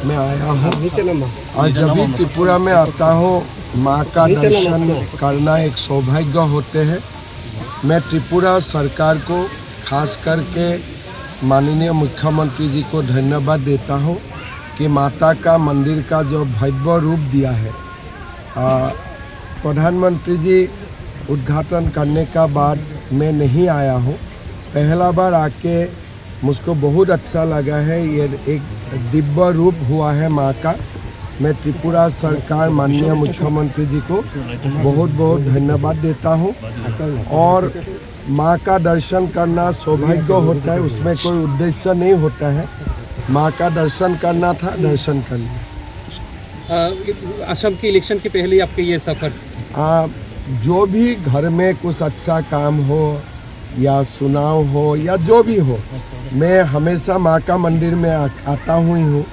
मैं आया हूँ और जब भी त्रिपुरा में आता हूँ माँ का दर्शन करना एक सौभाग्य होते हैं। मैं त्रिपुरा सरकार को खास करके माननीय मुख्यमंत्री जी को धन्यवाद देता हूँ कि माता का मंदिर का जो भव्य रूप दिया है। प्रधानमंत्री जी उद्घाटन करने का बाद मैं नहीं आया हूँ, पहला बार आके मुझको बहुत अच्छा लगा है। ये एक दिव्य रूप हुआ है माँ का। मैं त्रिपुरा सरकार माननीय मुख्यमंत्री जी को बहुत बहुत धन्यवाद देता हूँ। और माँ का दर्शन करना सौभाग्य होता है, उसमें कोई उद्देश्य नहीं होता है। माँ का दर्शन करना था, दर्शन कर लिया। असम के इलेक्शन के पहले आपके ये सफ़र, जो भी घर में कुछ अच्छा काम हो या चुनाव हो या जो भी हो, मैं हमेशा माँ का मंदिर में आता हुई हूँ।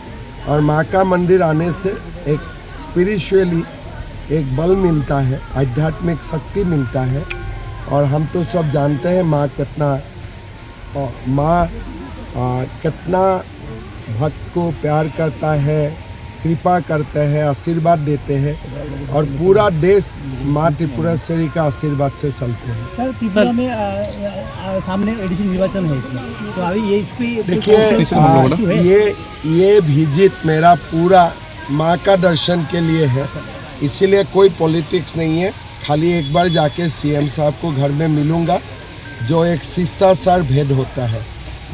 और माँ का मंदिर आने से एक स्पिरिचुअली एक बल मिलता है, आध्यात्मिक शक्ति मिलता है। और हम तो सब जानते हैं माँ कितना भक्त को प्यार करता है, कृपा करते हैं, आशीर्वाद देते हैं। और पूरा देश माँ त्रिपुरेश्वरी का आशीर्वाद से चलते हैं। सर त्रिपुरा में सामने एडिशन निर्वाचन है इसमें, तो अभी ये इस पे देखिए ये विजिट मेरा पूरा माँ का दर्शन के लिए है, इसीलिए कोई पॉलिटिक्स नहीं है। खाली एक बार जाके सीएम साहब को घर में मिलूँगा, जो एक शिष्टाचार भेंट होता है।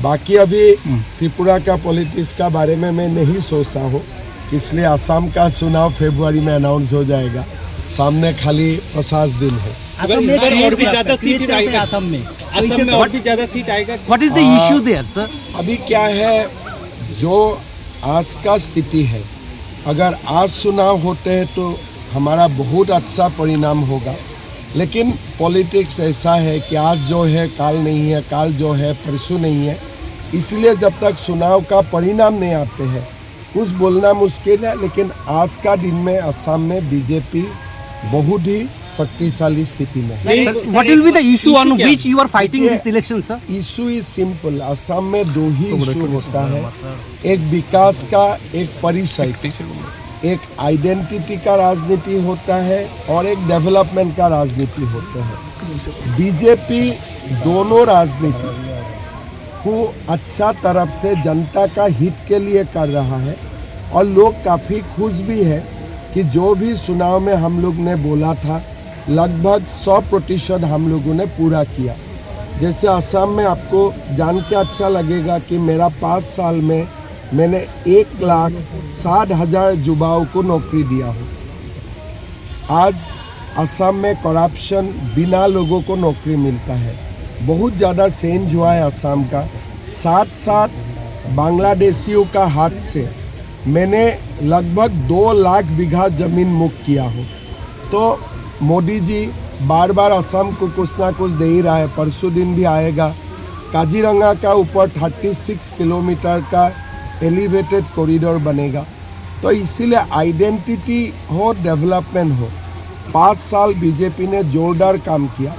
बाकी अभी त्रिपुरा का पॉलिटिक्स का बारे में मैं नहीं सोचता हूँ, इसलिए असम का चुनाव फरवरी में अनाउंस हो जाएगा। सामने खाली 50 दिन है। असम में और भी ज़्यादा सीट आएगा। असम में और भी ज़्यादा सीट आएगा। What is the issue there sir? अभी क्या है, जो आज का स्थिति है, अगर आज चुनाव होते हैं तो हमारा बहुत अच्छा परिणाम होगा। लेकिन पॉलिटिक्स ऐसा है कि आज जो है काल नहीं है, काल जो है परसों नहीं है। इसलिए जब तक चुनाव का परिणाम नहीं आते हैं कुछ बोलना मुश्किल है। लेकिन आज का दिन में असम में बीजेपी बहुत ही शक्तिशाली स्थिति में है। What will be the issue on which you are fighting this election, sir? Issue is simple. Assam में दो ही इशू होता है, एक विकास का, एक परिचय, एक आइडेंटिटी का राजनीति होता है और एक डेवलपमेंट का राजनीति होता है। बीजेपी दोनों राजनीति को अच्छा तरफ से जनता का हित के लिए कर रहा है। और लोग काफ़ी खुश भी है कि जो भी चुनाव में हम लोग ने बोला था लगभग 100% हम लोगों ने पूरा किया। जैसे असम में आपको जान के अच्छा लगेगा कि मेरा 5 साल में मैंने 1,60,000 युवाओं को नौकरी दिया हूँ। आज असम में करप्शन बिना लोगों को नौकरी मिलता है, बहुत ज़्यादा चेंज हुआ है असम का। साथ साथ बांग्लादेशियों का हाथ से मैंने लगभग 2 लाख बीघा ज़मीन मुक्त किया हो। तो मोदी जी बार बार असम को कुछ ना कुछ दे ही रहा है। परसों दिन भी आएगा काजीरंगा का ऊपर 36 किलोमीटर का एलिवेटेड कॉरिडोर बनेगा। तो इसीलिए आइडेंटिटी हो, डेवलपमेंट हो। 5 साल बीजेपी ने जोरदार काम किया,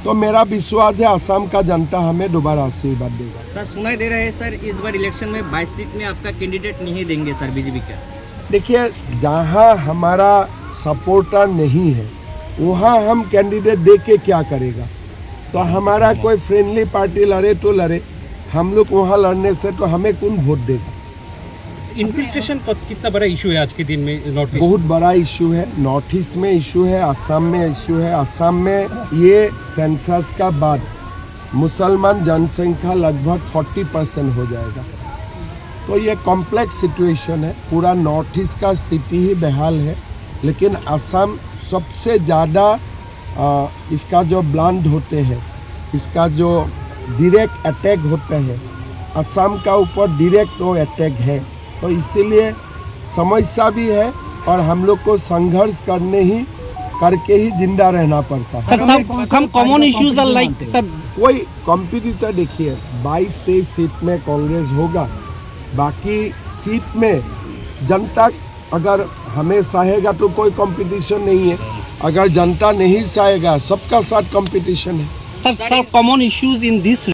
तो मेरा विश्वास है असम का जनता हमें दोबारा आशीर्वाद देगा। सर सुनाई दे रहा है सर इस बार इलेक्शन में 22 सीट में आपका कैंडिडेट नहीं देंगे सर बीजेपी का? देखिए, जहाँ हमारा सपोर्टर नहीं है वहाँ हम कैंडिडेट दे के क्या करेगा। तो हमारा कोई फ्रेंडली पार्टी लड़े तो लड़े, हम लोग वहाँ लड़ने से तो हमें कौन वोट देगा। इन्फिल्ट्रेशन कितना बड़ा इशू है आज के दिन में नॉर्थ ईस्ट? बहुत बड़ा इशू है, नॉर्थ ईस्ट में इशू है, असम में इशू है। असम में ये सेंसस का बाद मुसलमान जनसंख्या लगभग 40% हो जाएगा। तो ये कॉम्प्लेक्स सिचुएशन है, पूरा नॉर्थ ईस्ट का स्थिति ही बेहाल है। लेकिन असम सबसे ज़्यादा इसका जो ब्लांड होते हैं, इसका जो डायरेक्ट अटैक होता है, असम का ऊपर डायरेक्ट वो अटैक है। तो इसीलिए समस्या भी है और हम लोग को संघर्ष करके ही जिंदा रहना पड़ता है। Sir some common issues are like sir कोई कॉम्पिटिटर देखिए 22-23 सीट में कांग्रेस होगा, बाकी सीट में जनता अगर हमें चाहेगा तो कोई कंपटीशन नहीं है, अगर जनता नहीं चाहेगा सबका साथ कंपटीशन है। Sir common issues in this